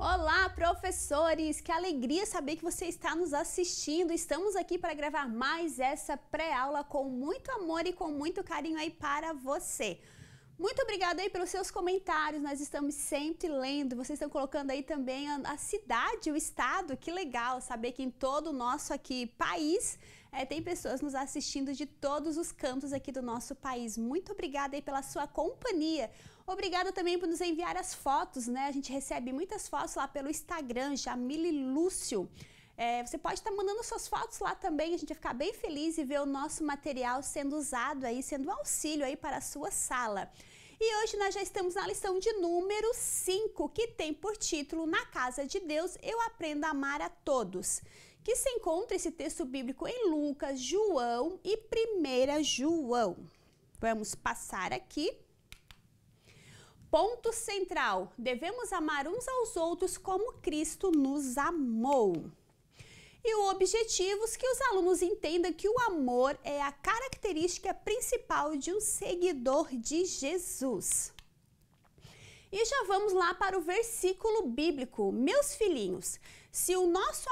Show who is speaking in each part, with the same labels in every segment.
Speaker 1: Olá, professores! Que alegria saber que você está nos assistindo. Estamos aqui para gravar mais essa pré-aula com muito amor e com muito carinho aí para você. Muito obrigada aí pelos seus comentários, nós estamos sempre lendo, vocês estão colocando aí também a cidade, o estado, que legal saber que em todo o nosso aqui país tem pessoas nos assistindo de todos os cantos aqui do nosso país. Muito obrigada aí pela sua companhia. Obrigada também por nos enviar as fotos, né? A gente recebe muitas fotos lá pelo Instagram, Jamile Lúcio. Você pode estar mandando suas fotos lá também, a gente vai ficar bem feliz e ver o nosso material sendo usado aí, sendo um auxílio aí para a sua sala. E hoje nós já estamos na lição de número 5, que tem por título Na Casa de Deus eu aprendo a amar a todos, que se encontra esse texto bíblico em Lucas, João e 1 João. Vamos passar aqui. Ponto central, devemos amar uns aos outros como Cristo nos amou. E o objetivo é que os alunos entendam que o amor é a característica principal de um seguidor de Jesus. E já vamos lá para o versículo bíblico. Meus filhinhos, se o nosso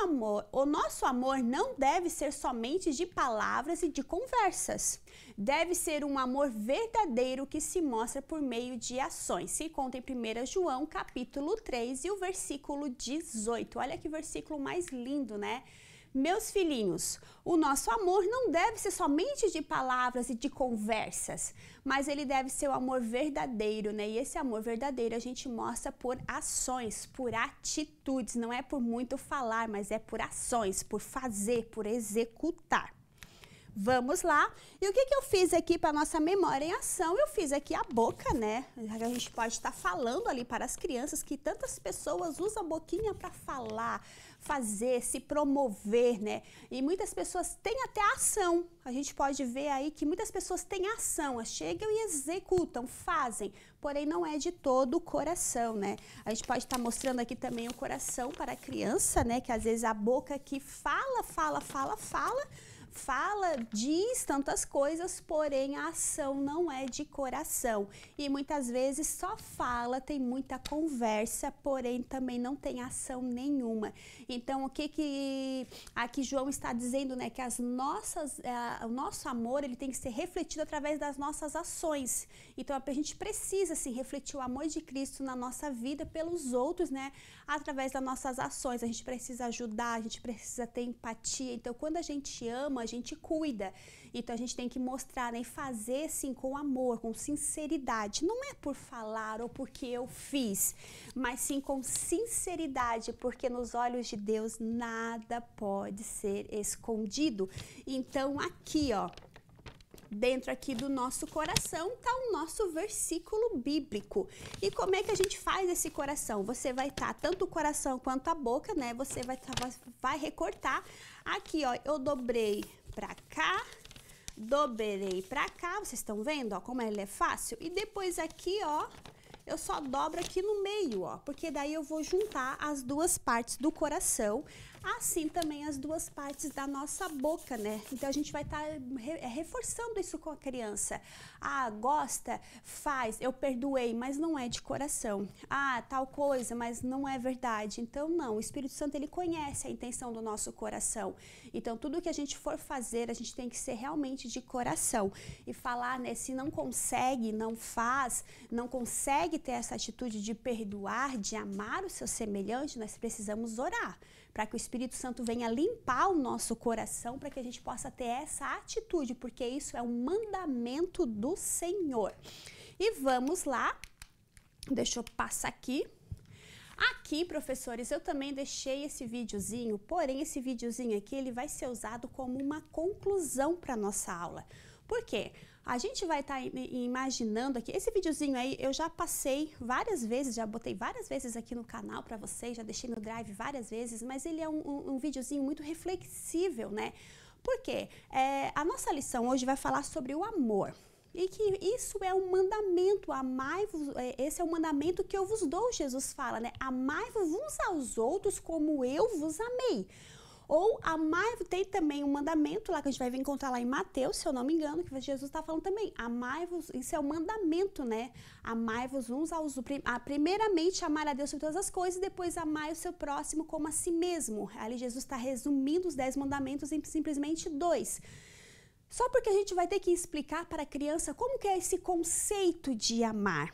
Speaker 1: amor não deve ser somente de palavras e de conversas. Deve ser um amor verdadeiro que se mostra por meio de ações. Se conta em 1 João, capítulo 3 e o versículo 18. Olha que versículo mais lindo, né? Meus filhinhos, o nosso amor não deve ser somente de palavras e de conversas, mas ele deve ser o amor verdadeiro, né? E esse amor verdadeiro a gente mostra por ações, por atitudes, não é por muito falar, mas é por ações, por fazer, por executar. Vamos lá. E o que eu fiz aqui para nossa memória em ação? Eu fiz aqui a boca, né? A gente pode estar falando ali para as crianças que tantas pessoas usam a boquinha para falar, fazer, se promover, né? E muitas pessoas têm até ação. A gente pode ver aí que muitas pessoas têm ação, chegam e executam, fazem, porém não é de todo o coração, né? A gente pode estar mostrando aqui também o coração para a criança, né? Que às vezes a boca aqui fala, diz tantas coisas, porém a ação não é de coração. E muitas vezes só fala, tem muita conversa, porém também não tem ação nenhuma. Então, o que aqui João está dizendo, né? Que o nosso amor, ele tem que ser refletido através das nossas ações. Então, a gente precisa, sim, refletir o amor de Cristo na nossa vida pelos outros, né? Através das nossas ações. A gente precisa ajudar, a gente precisa ter empatia. Então, quando a gente ama, a gente cuida. Então a gente tem que mostrar, né, e fazer sim com amor, com sinceridade. Não é por falar ou porque eu fiz, mas sim com sinceridade, porque nos olhos de Deus nada pode ser escondido. Então aqui, ó, dentro aqui do nosso coração está o nosso versículo bíblico. E como é que a gente faz esse coração? Você vai estar tanto o coração quanto a boca, né? Você vai recortar. Aqui, ó, eu dobrei para cá, dobrei para cá. Vocês estão vendo, ó, como ele é fácil? E depois aqui, ó, eu só dobro aqui no meio, ó, porque daí eu vou juntar as duas partes do coração, assim também as duas partes da nossa boca, né? Então a gente vai estar reforçando isso com a criança. Ah, gosta, faz, eu perdoei, mas não é de coração. Ah, tal coisa, mas não é verdade. Então não, o Espírito Santo, ele conhece a intenção do nosso coração. Então tudo que a gente for fazer, a gente tem que ser realmente de coração. E falar, né, se não consegue, não faz, não consegue ter essa atitude de perdoar, de amar o seu semelhante, nós precisamos orar para que o Espírito Santo venha limpar o nosso coração, para que a gente possa ter essa atitude, porque isso é um mandamento do Senhor. E vamos lá, deixa eu passar aqui. Aqui, professores, eu também deixei esse videozinho, porém esse videozinho aqui, ele vai ser usado como uma conclusão para nossa aula. Por quê? A gente vai estar imaginando aqui, esse videozinho aí eu já passei várias vezes, já botei várias vezes aqui no canal para vocês, já deixei no Drive várias vezes, mas ele é um videozinho muito reflexível, né? Por quê? A nossa lição hoje vai falar sobre o amor. E que isso é um mandamento, amai-vos, esse é o mandamento que eu vos dou, Jesus fala, né? Amai-vos uns aos outros como eu vos amei. Ou amar, tem também um mandamento lá que a gente vai encontrar lá em Mateus, se eu não me engano, que Jesus está falando também. Amai-vos, isso é o mandamento, né? Amai-vos uns aos outros. Primeiramente, amar a Deus sobre todas as coisas, e depois amar o seu próximo como a si mesmo. Ali Jesus está resumindo os 10 mandamentos em simplesmente 2. Só porque a gente vai ter que explicar para a criança como que é esse conceito de amar.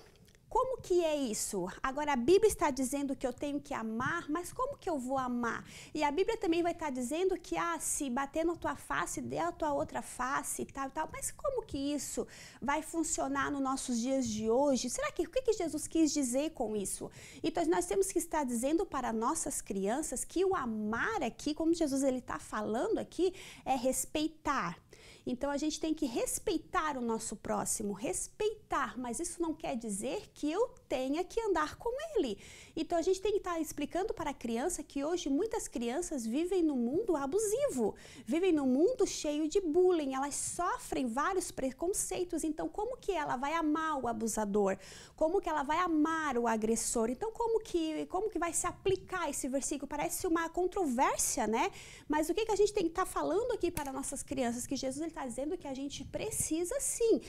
Speaker 1: Como que é isso? Agora, a Bíblia está dizendo que eu tenho que amar, mas como que eu vou amar? E a Bíblia também vai estar dizendo que, se bater na tua face, dê a tua outra face e tal. Mas como que isso vai funcionar nos nossos dias de hoje? Será que, o que Jesus quis dizer com isso? Então, nós temos que estar dizendo para nossas crianças que o amar aqui, como Jesus ele está falando aqui, é respeitar. Então, a gente tem que respeitar o nosso próximo, respeitar, mas isso não quer dizer que eu tenha que andar com ele. Então, a gente tem que estar explicando para a criança que hoje muitas crianças vivem num mundo abusivo, vivem num mundo cheio de bullying, elas sofrem vários preconceitos. Então, como que ela vai amar o abusador? Como que ela vai amar o agressor? Então, como que vai se aplicar esse versículo? Parece uma controvérsia, né? Mas o que a gente tem que estar falando aqui para nossas crianças? Que Jesus está dizendo que a gente precisa sim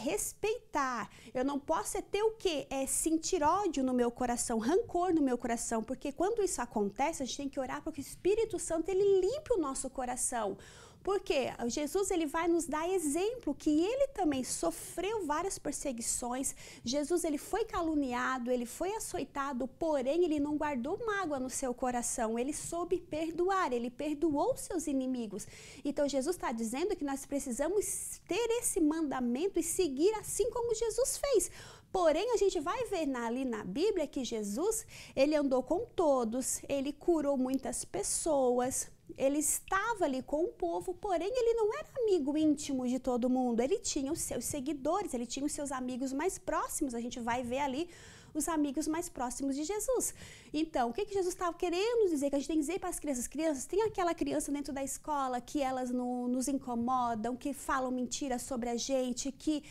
Speaker 1: respeitar. Eu não posso ter o quê? Sentir ódio no meu coração, rancor no meu coração, porque quando isso acontece, a gente tem que orar para que o Espírito Santo ele limpe o nosso coração. Porque Jesus ele vai nos dar exemplo que ele também sofreu várias perseguições. Jesus ele foi caluniado, ele foi açoitado, porém ele não guardou mágoa no seu coração. Ele soube perdoar, ele perdoou seus inimigos. Então Jesus está dizendo que nós precisamos ter esse mandamento e seguir assim como Jesus fez. Porém, a gente vai ver ali na Bíblia que Jesus, ele andou com todos, ele curou muitas pessoas, ele estava ali com o povo, porém ele não era amigo íntimo de todo mundo, ele tinha os seus seguidores, ele tinha os seus amigos mais próximos, a gente vai ver ali os amigos mais próximos de Jesus. Então, o que Jesus estava querendo dizer? Que a gente tem que dizer para as crianças, tem aquela criança dentro da escola que elas nos incomodam, que falam mentiras sobre a gente, que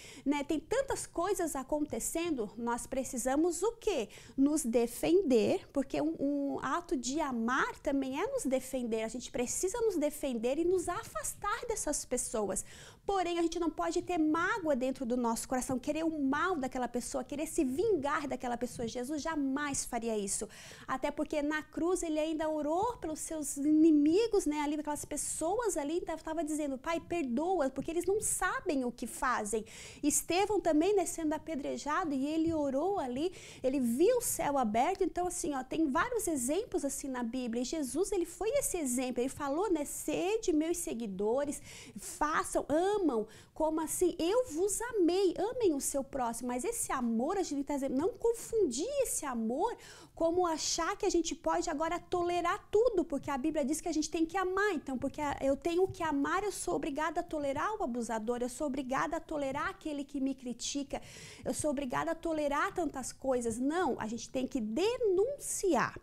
Speaker 1: tem tantas coisas acontecendo, nós precisamos o quê? Nos defender, porque um ato de amar também é nos defender, a gente precisa nos defender e nos afastar dessas pessoas. Porém, a gente não pode ter mágoa dentro do nosso coração, querer o mal daquela pessoa, querer se vingar daquela pessoa. Jesus jamais faria isso. Até porque na cruz ele ainda orou pelos seus inimigos, ali, aquelas pessoas ali, estava dizendo, Pai, perdoa, porque eles não sabem o que fazem. Estevão também, sendo apedrejado, e ele orou ali, ele viu o céu aberto. Então, assim, tem vários exemplos assim na Bíblia. E Jesus, ele foi esse exemplo. Ele falou, sede meus seguidores, façam, amam, como assim, eu vos amei, amem o seu próximo. Mas esse amor, a gente está dizendo, não confundir esse amor como achar que a gente pode agora tolerar tudo, porque a Bíblia diz que a gente tem que amar. Então, porque eu tenho que amar, eu sou obrigada a tolerar o abusador, eu sou obrigada a tolerar aquele que me critica, eu sou obrigada a tolerar tantas coisas. Não, a gente tem que denunciar.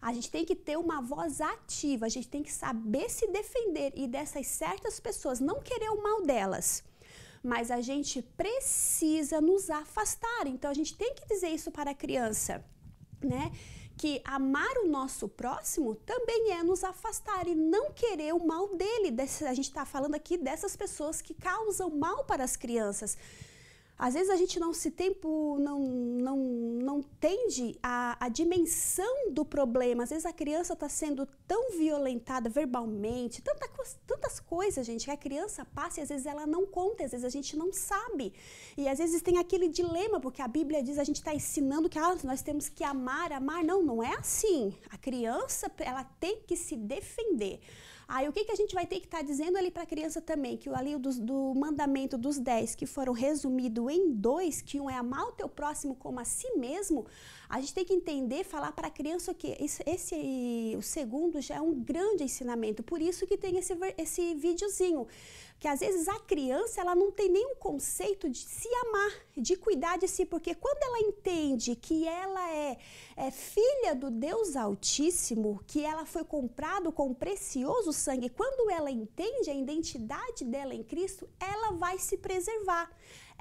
Speaker 1: A gente tem que ter uma voz ativa, a gente tem que saber se defender e dessas certas pessoas, não querer o mal delas. Mas a gente precisa nos afastar. Então, a gente tem que dizer isso para a criança, que amar o nosso próximo também é nos afastar e não querer o mal dele. A gente está falando aqui dessas pessoas que causam mal para as crianças. Às vezes a gente não entende a dimensão do problema. Às vezes a criança está sendo tão violentada verbalmente, tantas coisas, gente, que a criança passa e às vezes ela não conta, às vezes a gente não sabe. E às vezes tem aquele dilema, porque a Bíblia diz, a gente está ensinando que nós temos que amar. Não é assim. A criança, ela tem que se defender. Aí o que a gente vai ter que estar dizendo ali para a criança também? Que ali do mandamento dos 10, que foram resumidos em 2, que um é amar o teu próximo como a si mesmo, a gente tem que entender, falar para a criança que o segundo já é um grande ensinamento. Por isso que tem esse videozinho. Que às vezes a criança, ela não tem nenhum conceito de se amar, de cuidar de si, porque quando ela entende que ela é filha do Deus Altíssimo, que ela foi comprado com precioso sangue, quando ela entende a identidade dela em Cristo, ela vai se preservar.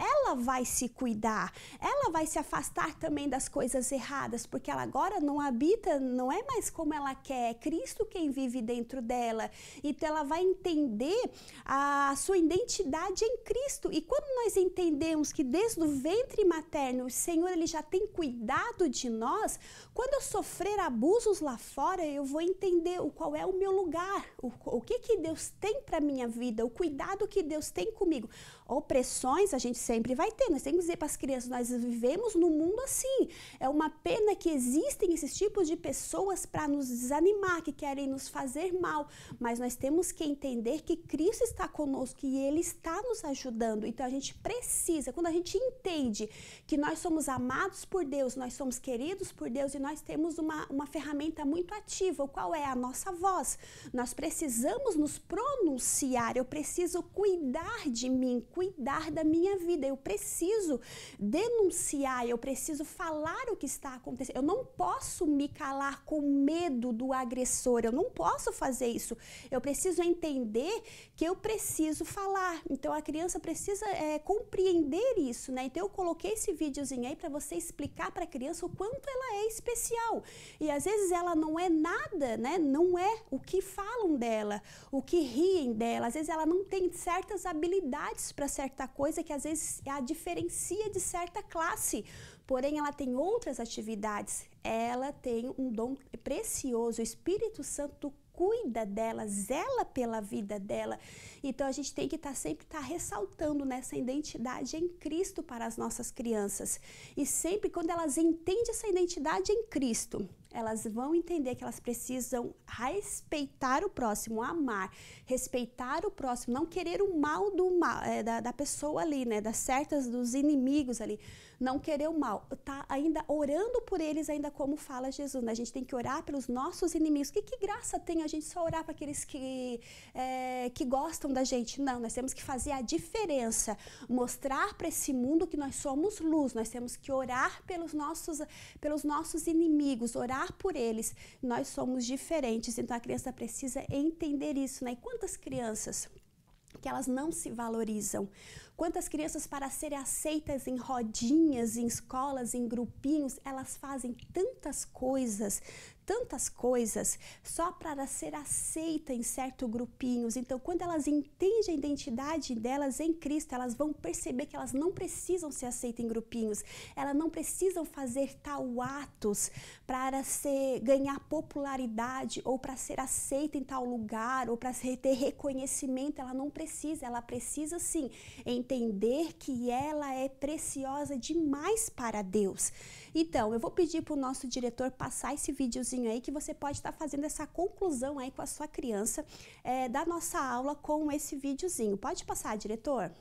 Speaker 1: ela vai se cuidar, ela vai se afastar também das coisas erradas, porque ela agora não habita, não é mais como ela quer, é Cristo quem vive dentro dela. Então ela vai entender a sua identidade em Cristo. E quando nós entendemos que desde o ventre materno o Senhor ele já tem cuidado de nós, quando eu sofrer abusos lá fora, eu vou entender qual é o meu lugar, o que Deus tem para minha vida, o cuidado que Deus tem comigo. Opressões a gente sempre vai ter, nós temos que dizer para as crianças, nós vivemos num mundo assim, é uma pena que existem esses tipos de pessoas para nos desanimar, que querem nos fazer mal, mas nós temos que entender que Cristo está conosco e Ele está nos ajudando. Então a gente precisa, quando a gente entende que nós somos amados por Deus, nós somos queridos por Deus e nós temos uma ferramenta muito ativa, qual é a nossa voz. Nós precisamos nos pronunciar, eu preciso cuidar de mim, cuidar da minha vida, eu preciso denunciar, eu preciso falar o que está acontecendo. Eu não posso me calar com medo do agressor, eu não posso fazer isso. Eu preciso entender que eu preciso falar. Então a criança precisa compreender isso, né? Então eu coloquei esse videozinho aí para você explicar para a criança o quanto ela é especial. E às vezes ela não é nada, né? Não é o que falam dela, o que riem dela. Às vezes ela não tem certas habilidades para certa coisa que às vezes a diferencia de certa classe. Porém, ela tem outras atividades. Ela tem um dom precioso. O Espírito Santo cuida dela, zela pela vida dela. Então a gente tem que sempre estar ressaltando nessa identidade em Cristo para as nossas crianças. E sempre quando elas entendem essa identidade em Cristo, elas vão entender que elas precisam respeitar o próximo, amar, respeitar o próximo, não querer o mal da pessoa ali, né, dos inimigos ali, não querer o mal, tá ainda orando por eles, ainda como fala Jesus, né? A gente tem que orar pelos nossos inimigos. Que graça tem a gente só orar para aqueles que gostam da gente? Não, nós temos que fazer a diferença, mostrar para esse mundo que nós somos luz, nós temos que orar pelos nossos inimigos, orar por eles, nós somos diferentes, então a criança precisa entender isso, né? E quantas crianças que elas não se valorizam, quantas crianças para serem aceitas em rodinhas, em escolas, em grupinhos, elas fazem tantas coisas só para ser aceita em certos grupinhos. Então, quando elas entendem a identidade delas em Cristo, elas vão perceber que elas não precisam ser aceitas em grupinhos, elas não precisam fazer tal atos para ganhar popularidade ou para ser aceita em tal lugar ou para ter reconhecimento. Ela não precisa, ela precisa sim entender que ela é preciosa demais para Deus. Então, eu vou pedir para o nosso diretor passar esse videozinho aí, que você pode estar fazendo essa conclusão aí com a sua criança da nossa aula com esse videozinho. Pode passar, diretor?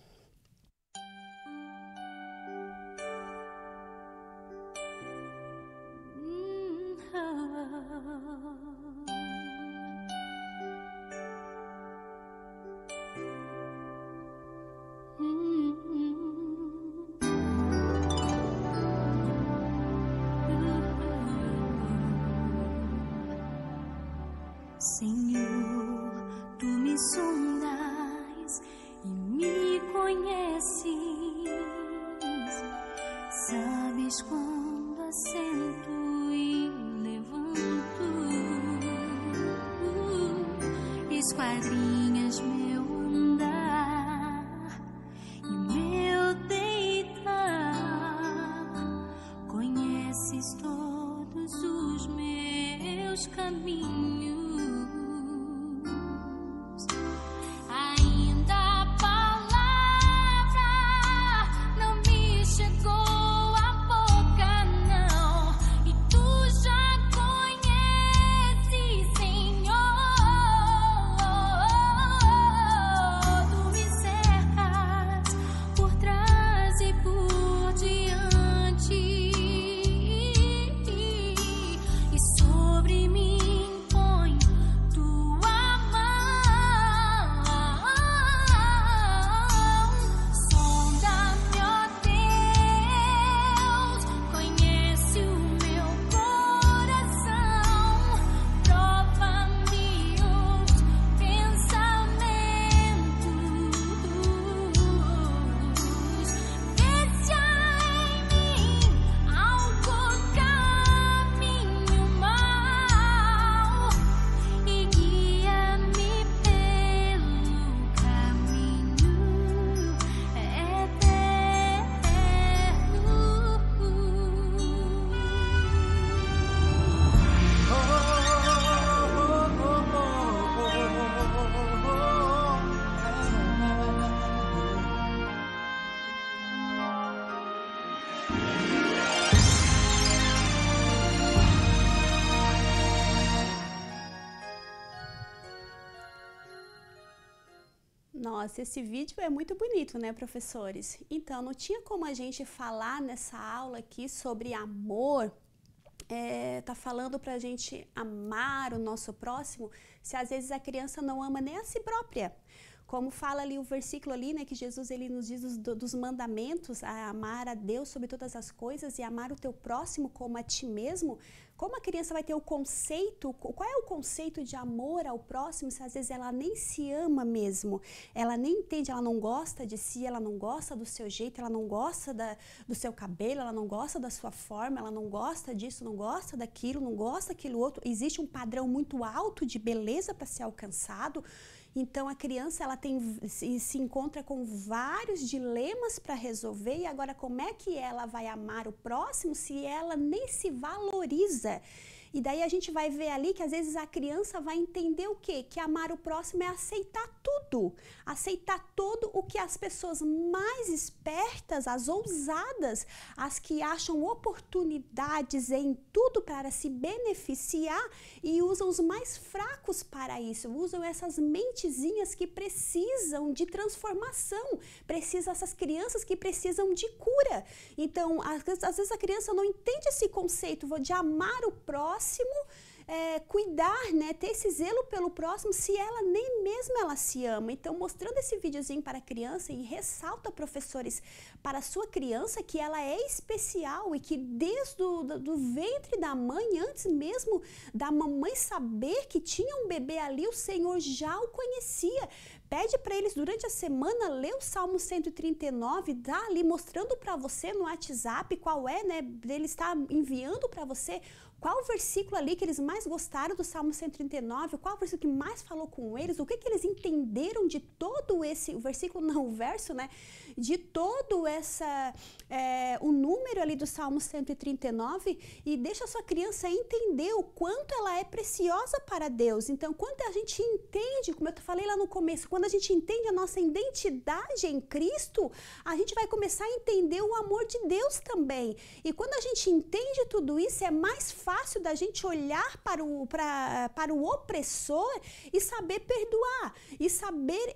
Speaker 2: Senhor, tu me sondas e me conheces, sabes quando assento e levanto, esquadrinhas meu andar e meu deitar, conheces todos os meus caminhos. Sobre mim
Speaker 1: Nossa, esse vídeo é muito bonito, né, professores? Então, não tinha como a gente falar nessa aula aqui sobre amor, tá falando pra gente amar o nosso próximo, se às vezes a criança não ama nem a si própria. Como fala ali o versículo ali, né, que Jesus ele nos diz dos mandamentos, a amar a Deus sobre todas as coisas e amar o teu próximo como a ti mesmo. Como a criança vai ter o conceito, qual é o conceito de amor ao próximo, se às vezes ela nem se ama mesmo, ela nem entende, ela não gosta de si, ela não gosta do seu jeito, ela não gosta do seu cabelo, ela não gosta da sua forma, ela não gosta disso, não gosta daquilo, não gosta daquilo outro. Existe um padrão muito alto de beleza para ser alcançado. Então a criança ela se encontra com vários dilemas para resolver, e agora como é que ela vai amar o próximo se ela nem se valoriza? E daí a gente vai ver ali que às vezes a criança vai entender o quê? Que amar o próximo é aceitar tudo o que as pessoas mais espertas, as ousadas, as que acham oportunidades em tudo para se beneficiar e usam os mais fracos para isso, usam essas mentezinhas que precisam de transformação, essas crianças que precisam de cura. Então, às vezes a criança não entende esse conceito de amar o próximo, cuidar, né, ter esse zelo pelo próximo, se ela nem mesmo ela se ama. Então, mostrando esse videozinho para a criança, e ressalta, professores, para a sua criança que ela é especial e que desde do ventre da mãe, antes mesmo da mamãe saber que tinha um bebê ali, o Senhor já o conhecia. Pede para eles durante a semana ler o Salmo 139, dá ali mostrando para você no WhatsApp qual é, né, ele está enviando para você qual o versículo ali que eles mais gostaram do Salmo 139, qual o versículo que mais falou com eles, o que eles entenderam de todo esse, o versículo não, o verso, né, de todo o número ali do Salmo 139, e deixa a sua criança entender o quanto ela é preciosa para Deus. Então, quando a gente entende, como eu falei lá no começo, quando a gente entende a nossa identidade em Cristo, a gente vai começar a entender o amor de Deus também. E quando a gente entende tudo isso, é mais fácil da gente olhar para o opressor e saber perdoar, e saber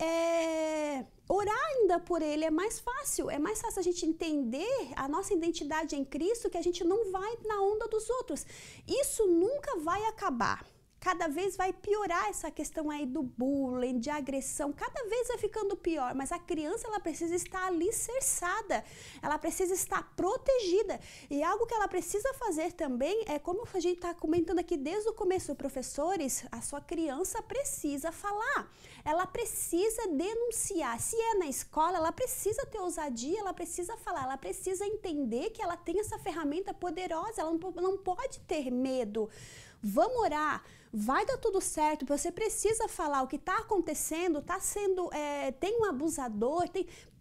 Speaker 1: orar ainda por ele. É mais fácil a gente entender a nossa identidade em Cristo, que a gente não vai na onda dos outros. Isso nunca vai acabar. Cada vez vai piorar essa questão aí do bullying, de agressão, cada vez vai ficando pior, mas a criança ela precisa estar alicerçada, ela precisa estar protegida, e algo que ela precisa fazer também é, como a gente está comentando aqui desde o começo, professores, a sua criança precisa falar, ela precisa denunciar, se é na escola, ela precisa ter ousadia, ela precisa falar, ela precisa entender que ela tem essa ferramenta poderosa, ela não pode ter medo. Vamos orar, vai dar tudo certo, você precisa falar o que está acontecendo, tem um abusador,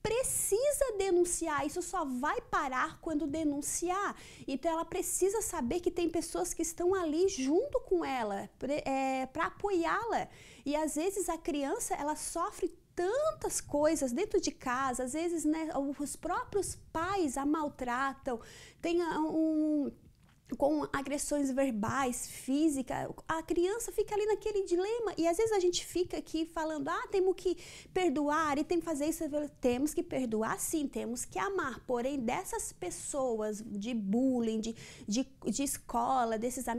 Speaker 1: precisa denunciar, isso só vai parar quando denunciar. Então ela precisa saber que tem pessoas que estão ali junto com ela, para apoiá-la. E às vezes a criança, ela sofre tantas coisas dentro de casa, às vezes, né, os próprios pais a maltratam, com agressões verbais, físicas, a criança fica ali naquele dilema, e às vezes a gente fica aqui falando, temos que perdoar e tem que fazer isso. Temos que perdoar sim, temos que amar, porém dessas pessoas de bullying, de escola,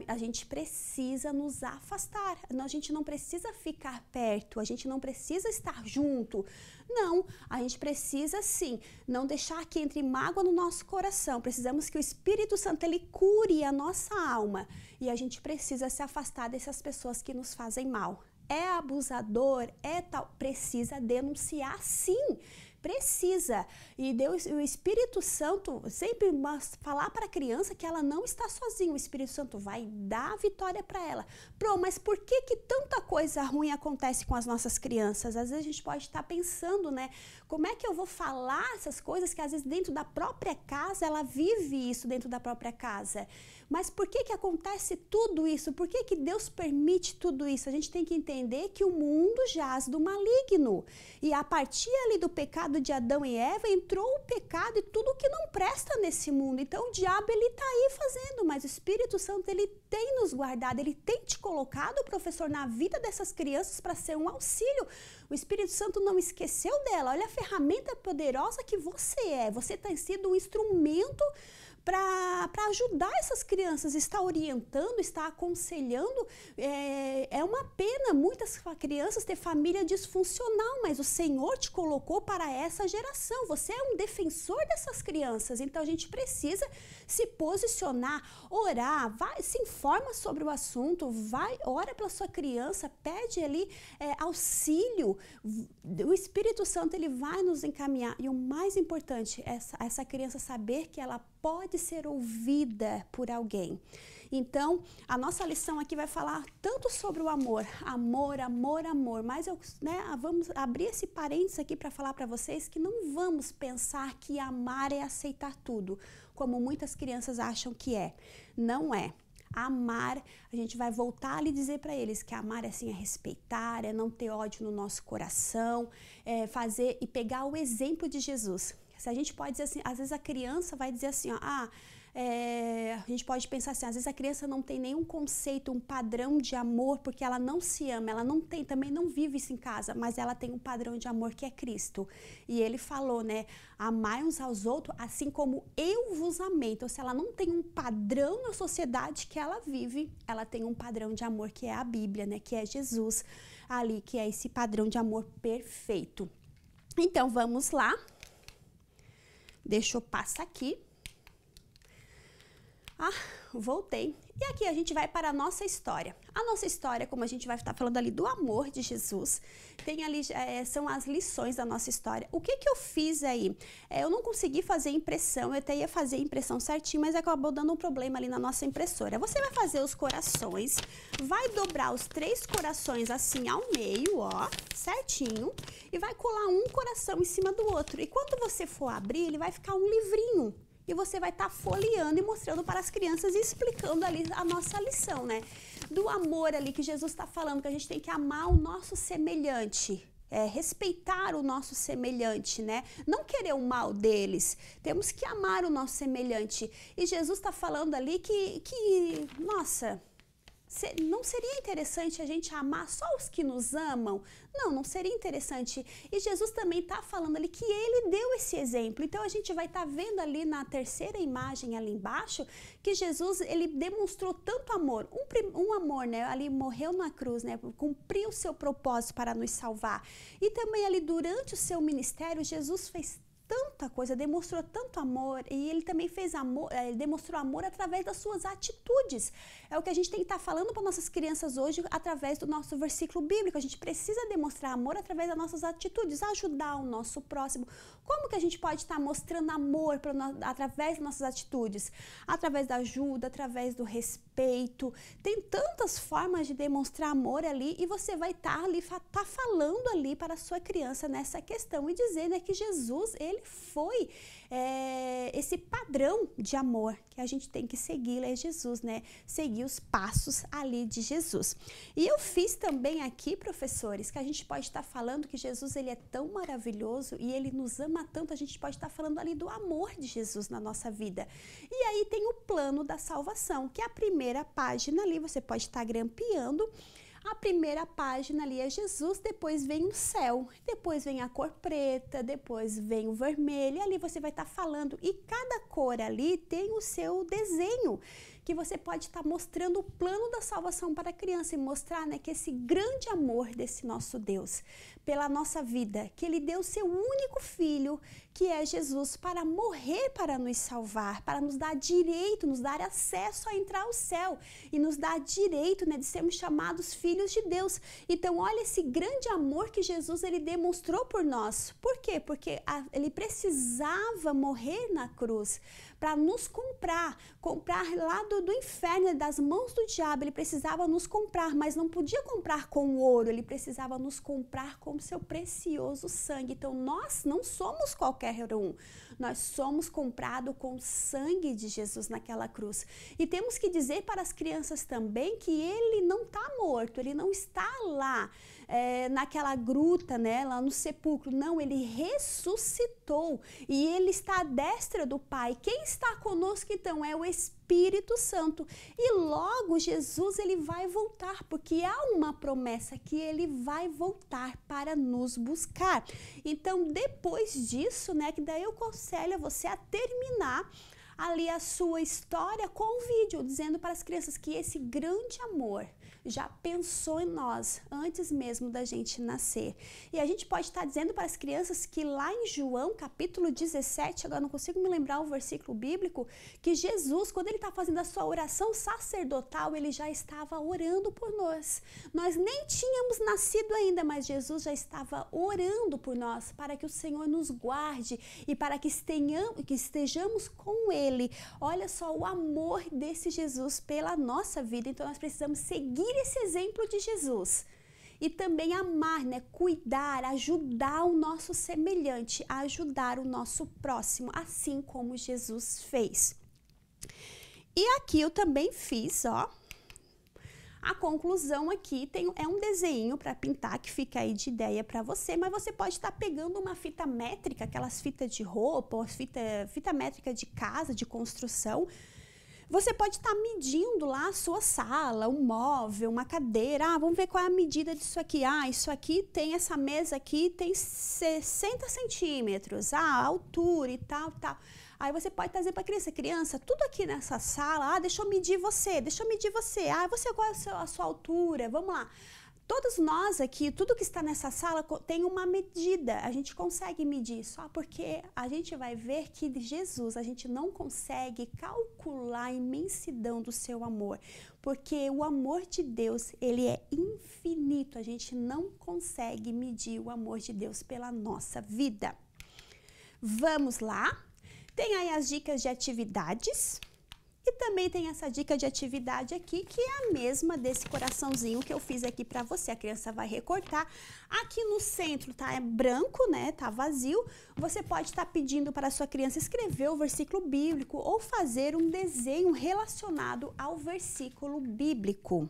Speaker 1: a gente precisa nos afastar, a gente não precisa ficar perto, a gente não precisa estar junto. Não, a gente precisa sim, não deixar que entre mágoa no nosso coração. Precisamos que o Espírito Santo ele cure a nossa alma, e a gente precisa se afastar dessas pessoas que nos fazem mal. É abusador, precisa denunciar sim. Precisa. E Deus, o Espírito Santo, sempre falar para a criança que ela não está sozinha. O Espírito Santo vai dar a vitória para ela. Mas por que tanta coisa ruim acontece com as nossas crianças? Às vezes a gente pode estar pensando, né? Como é que eu vou falar essas coisas que às vezes dentro da própria casa, ela vive isso dentro da própria casa? Mas por que acontece tudo isso? Por que Deus permite tudo isso? A gente tem que entender que o mundo jaz do maligno. E a partir ali do pecado pecado de Adão e Eva, entrou o pecado e tudo que não presta nesse mundo. Então o diabo, ele está aí fazendo, mas o Espírito Santo, ele tem nos guardado, ele tem te colocado, professor, na vida dessas crianças para ser um auxílio. O Espírito Santo não esqueceu dela. Olha a ferramenta poderosa que você é. Você tem sido um instrumento para ajudar essas crianças, está orientando, está aconselhando. É uma pena muitas crianças ter família disfuncional, mas o Senhor te colocou para essa geração. Você é um defensor dessas crianças, então a gente precisa se posicionar, orar, vai, se informa sobre o assunto, vai, ora pela sua criança, pede ali auxílio. O Espírito Santo, ele vai nos encaminhar, e o mais importante, essa criança saber que ela pode ser ouvida por alguém. Então, a nossa lição aqui vai falar tanto sobre o amor, amor, amor, amor, mas vamos abrir esse parênteses aqui para falar para vocês que não vamos pensar que amar é aceitar tudo, como muitas crianças acham que é. Não é. Amar, a gente vai voltar ali e dizer para eles que amar é assim, é respeitar, é não ter ódio no nosso coração, é fazer e pegar o exemplo de Jesus. Se a gente pode dizer assim, às vezes a criança vai dizer assim, ó, a gente pode pensar assim, às vezes a criança não tem nenhum conceito, um padrão de amor, porque ela não se ama, ela não tem, também não vive isso em casa, mas ela tem um padrão de amor que é Cristo. E ele falou, né, amai uns aos outros, assim como eu vos amei. Então, se ela não tem um padrão na sociedade que ela vive, ela tem um padrão de amor que é a Bíblia, né, que é Jesus ali, que é esse padrão de amor perfeito. Então, vamos lá. Deixa eu passar aqui. Voltei. E aqui a gente vai para a nossa história. A nossa história, como a gente vai estar falando ali do amor de Jesus, tem ali, são as lições da nossa história. O que eu fiz aí? Eu não consegui fazer impressão, eu até ia fazer a impressão certinho, mas acabou dando um problema ali na nossa impressora. Você vai fazer os corações, vai dobrar os 3 corações assim ao meio, ó, certinho, e vai colar um coração em cima do outro. E quando você for abrir, ele vai ficar um livrinho. E você vai estar folheando e mostrando para as crianças e explicando ali a nossa lição, né? Do amor ali que Jesus está falando, que a gente tem que amar o nosso semelhante, respeitar o nosso semelhante, né? Não querer o mal deles, temos que amar o nosso semelhante. E Jesus está falando ali que nossa, não seria interessante a gente amar só os que nos amam? Não seria interessante. E Jesus também está falando ali que ele deu esse exemplo. Então a gente vai estar vendo ali na terceira imagem ali embaixo que Jesus, ele demonstrou tanto amor, um amor, né? Ali morreu na cruz, né? Cumpriu o seu propósito para nos salvar. E também ali durante o seu ministério, Jesus fez tanta coisa, demonstrou tanto amor, e ele também fez amor, ele demonstrou amor através das suas atitudes. É o que a gente tem que estar falando para nossas crianças hoje através do nosso versículo bíblico. A gente precisa demonstrar amor através das nossas atitudes, ajudar o nosso próximo. Como que a gente pode estar mostrando amor através das nossas atitudes? Através da ajuda, através do respeito. Tem tantas formas de demonstrar amor ali, e você vai estar ali, falando ali para a sua criança nessa questão e dizer, né, que Jesus, ele foi esse padrão de amor que a gente tem que seguir, é Jesus, né? Seguir os passos ali de Jesus. E eu fiz também aqui, professores, que a gente pode estar falando que Jesus, ele é tão maravilhoso e ele nos ama tanto, a gente pode estar falando ali do amor de Jesus na nossa vida. E aí tem o plano da salvação, que é a primeira página ali, você pode estar grampeando. A primeira página ali é Jesus, depois vem o céu, depois vem a cor preta, depois vem o vermelho, e ali você vai estar falando, e cada cor ali tem o seu desenho, que você pode estar mostrando o plano da salvação para a criança e mostrar, né, que esse grande amor desse nosso Deus pela nossa vida, que ele deu seu único filho, que é Jesus, para morrer, para nos salvar, para nos dar direito, nos dar acesso a entrar ao céu e nos dar direito, né, de sermos chamados filhos de Deus. Então, olha esse grande amor que Jesus, ele demonstrou por nós. Por quê? Porque ele precisava morrer na cruz para nos comprar lá do inferno, das mãos do diabo. Ele precisava nos comprar, mas não podia comprar com ouro, ele precisava nos comprar com seu precioso sangue. Então nós não somos qualquer um, Nós somos comprados com o sangue de Jesus naquela cruz. E temos que dizer para as crianças também que ele não está morto, ele não está lá naquela gruta, né, lá no sepulcro. Não, ele ressuscitou e ele está à destra do Pai. Quem está conosco então é o Espírito Santo. E logo Jesus ele vai voltar, porque há uma promessa que ele vai voltar para nos buscar. Então depois disso, né, que daí eu aconselho você a terminar ali a sua história com um vídeo, dizendo para as crianças que esse grande amor já pensou em nós antes mesmo da gente nascer. E a gente pode estar dizendo para as crianças que lá em João, capítulo 17, agora não consigo me lembrar o versículo bíblico, que Jesus, quando ele está fazendo a sua oração sacerdotal, ele já estava orando por nós. Nós nem tínhamos nascido ainda, mas Jesus já estava orando por nós, para que o Senhor nos guarde e para que estejamos com ele. Olha só o amor desse Jesus pela nossa vida. Então nós precisamos seguir esse exemplo de Jesus e também amar, né, cuidar, ajudar o nosso semelhante, ajudar o nosso próximo, assim como Jesus fez. E aqui eu também fiz, ó, a conclusão aqui é um desenho para pintar que fica aí de ideia para você, mas você pode estar pegando uma fita métrica, aquelas fitas de roupa, ou fita métrica de casa, de construção. Você pode estar medindo lá a sua sala, um móvel, uma cadeira. Vamos ver qual é a medida disso aqui. Isso aqui tem, essa mesa aqui tem 60 centímetros, a altura e tal. Aí você pode trazer para a criança, tudo aqui nessa sala, deixa eu medir você. Você qual é a sua altura? Vamos lá. Todos nós aqui, tudo que está nessa sala tem uma medida, a gente consegue medir, só porque a gente vai ver que Jesus, a gente não consegue calcular a imensidão do seu amor, porque o amor de Deus, ele é infinito, a gente não consegue medir o amor de Deus pela nossa vida. Vamos lá, tem aí as dicas de atividades. E também tem essa dica de atividade aqui, que é a mesma desse coraçãozinho que eu fiz aqui para você. A criança vai recortar. Aqui no centro é branco, né? Tá vazio. Você pode estar pedindo para a sua criança escrever o versículo bíblico ou fazer um desenho relacionado ao versículo bíblico.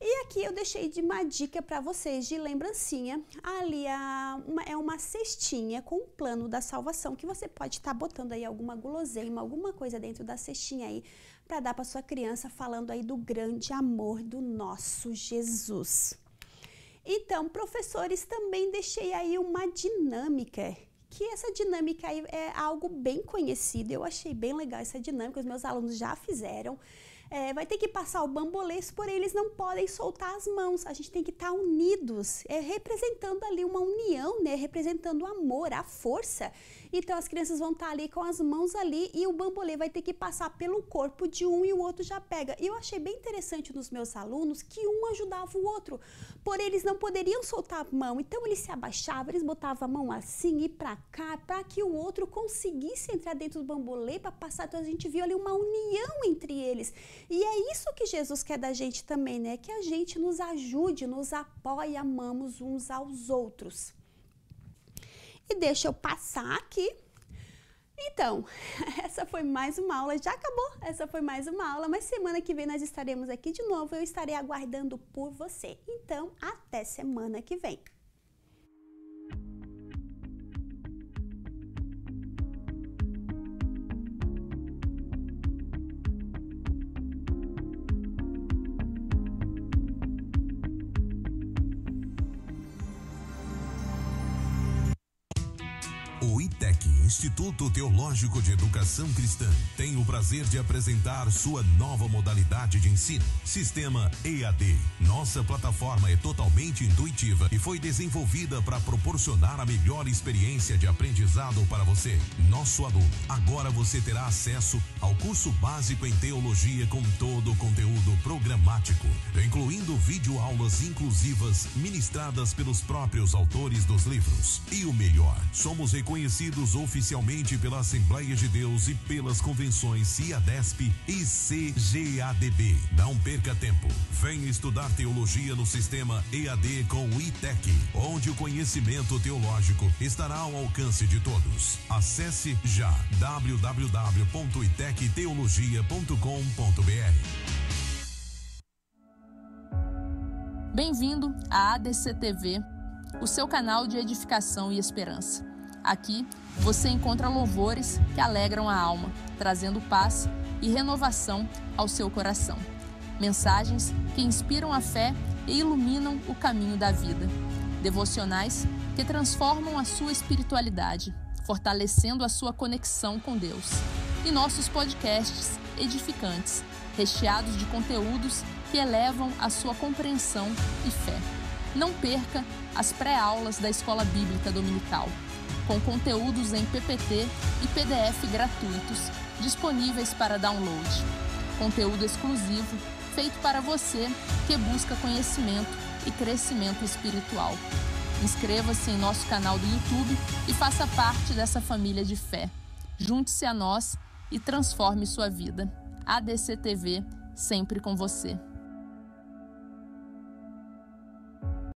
Speaker 1: E aqui eu deixei de uma dica para vocês de lembrancinha. Ali é uma cestinha com o plano da salvação, que você pode estar botando aí alguma guloseima, alguma coisa dentro da cestinha aí, para dar para sua criança, falando aí do grande amor do nosso Jesus. Então, professores, também deixei aí uma dinâmica, que essa dinâmica aí é algo bem conhecido. Eu achei bem legal essa dinâmica, os meus alunos já fizeram. Vai ter que passar o bambolês, porém eles não podem soltar as mãos. A gente tem que estar unidos, representando ali uma união, né? Representando o amor, a força. Então as crianças vão estar ali com as mãos ali e o bambolê vai ter que passar pelo corpo de um e o outro já pega. E eu achei bem interessante nos meus alunos que um ajudava o outro, porém eles não poderiam soltar a mão. Então eles se abaixavam, eles botavam a mão assim e para cá, para que o outro conseguisse entrar dentro do bambolê para passar. Então a gente viu ali uma união entre eles. E é isso que Jesus quer da gente também, né? Que a gente nos ajude, nos apoie, amamos uns aos outros. E deixa eu passar aqui. Então, essa foi mais uma aula, já acabou, essa foi mais uma aula, mas semana que vem nós estaremos aqui de novo, eu estarei aguardando por você. Então, até semana que vem.
Speaker 3: O ITEC, Instituto Teológico de Educação Cristã, tem o prazer de apresentar sua nova modalidade de ensino, Sistema EAD. Nossa plataforma é totalmente intuitiva e foi desenvolvida para proporcionar a melhor experiência de aprendizado para você, nosso aluno. Agora você terá acesso ao curso básico em teologia com todo o conteúdo programático, incluindo videoaulas inclusivas ministradas pelos próprios autores dos livros. E o melhor, somos reconhecidos reconhecidos oficialmente pela Assembleia de Deus e pelas convenções CIADESP e CGADB. Não perca tempo. Venha estudar teologia no sistema EAD com o ITEC, onde o conhecimento teológico estará ao alcance de todos. Acesse já www.itecteologia.com.br.
Speaker 4: Bem-vindo à ADC TV, o seu canal de edificação e esperança. Aqui você encontra louvores que alegram a alma, trazendo paz e renovação ao seu coração. Mensagens que inspiram a fé e iluminam o caminho da vida. Devocionais que transformam a sua espiritualidade, fortalecendo a sua conexão com Deus. E nossos podcasts edificantes, recheados de conteúdos que elevam a sua compreensão e fé. Não perca as pré-aulas da Escola Bíblica Dominical, com conteúdos em PPT e PDF gratuitos, disponíveis para download. Conteúdo exclusivo, feito para você que busca conhecimento e crescimento espiritual. Inscreva-se em nosso canal do YouTube e faça parte dessa família de fé. Junte-se a nós e transforme sua vida. ADC TV, sempre com você.